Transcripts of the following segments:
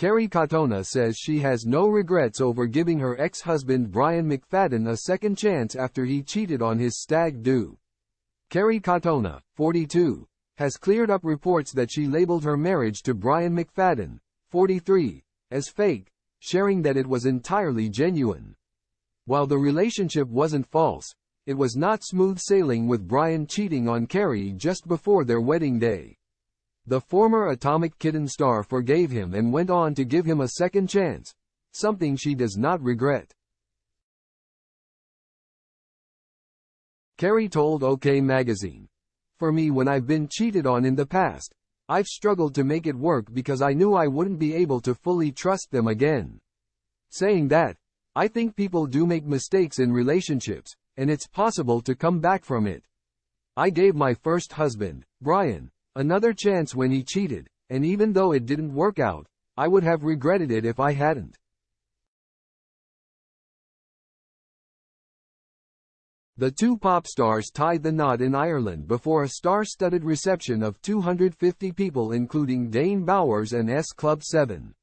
Kerry Katona says she has no regrets over giving her ex-husband Brian McFadden a second chance after he cheated on his stag do. Kerry Katona, 42, has cleared up reports that she labeled her marriage to Brian McFadden, 43, as fake, sharing that it was entirely genuine. While the relationship wasn't false, it was not smooth sailing with Brian cheating on Kerry just before their wedding day. The former Atomic Kitten star forgave him and went on to give him a second chance, something she does not regret. Kerry told OK Magazine, "For me, when I've been cheated on in the past, I've struggled to make it work because I knew I wouldn't be able to fully trust them again. Saying that, I think people do make mistakes in relationships, and it's possible to come back from it. I gave my first husband, Brian, another chance when he cheated, and even though it didn't work out, I would have regretted it if I hadn't." The two pop stars tied the knot in Ireland before a star-studded reception of 250 people including Dane Bowers and S Club 7.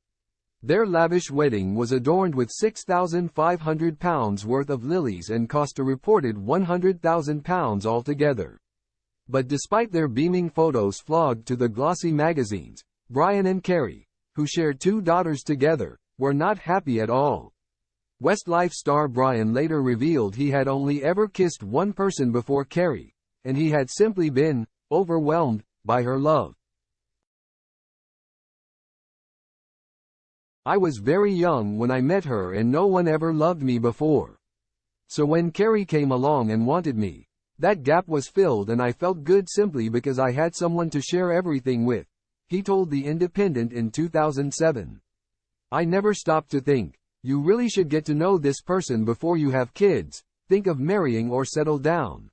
Their lavish wedding was adorned with £6,500 worth of lilies and cost a reported £100,000 altogether. But despite their beaming photos flogged to the glossy magazines, Brian and Kerry, who shared 2 daughters together, were not happy at all. Westlife star Brian later revealed he had only ever kissed one person before Kerry, and he had simply been overwhelmed by her love. "I was very young when I met her and no one ever loved me before. So when Kerry came along and wanted me, that gap was filled and I felt good simply because I had someone to share everything with," he told The Independent in 2007. "I never stopped to think, you really should get to know this person before you have kids, think of marrying or settle down.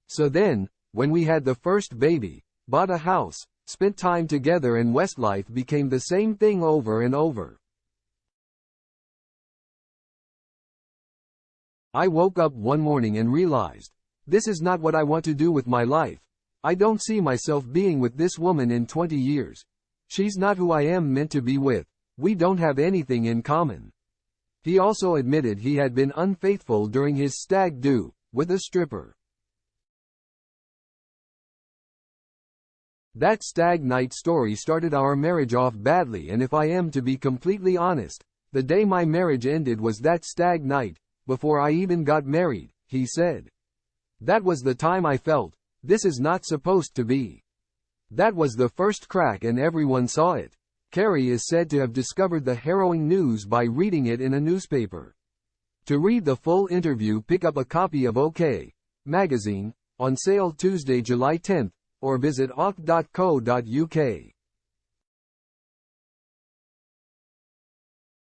So then, when we had the first baby, bought a house, spent time together, and Westlife became the same thing over and over. I woke up one morning and realized, this is not what I want to do with my life. I don't see myself being with this woman in 20 years. She's not who I am meant to be with. We don't have anything in common." He also admitted he had been unfaithful during his stag do with a stripper. "That stag night story started our marriage off badly, and if I am to be completely honest, the day my marriage ended was that stag night, before I even got married," he said. "That was the time I felt, this is not supposed to be. That was the first crack and everyone saw it." Kerry is said to have discovered the harrowing news by reading it in a newspaper. To read the full interview, pick up a copy of OK Magazine, on sale Tuesday, July 10, or visit ok.co.uk.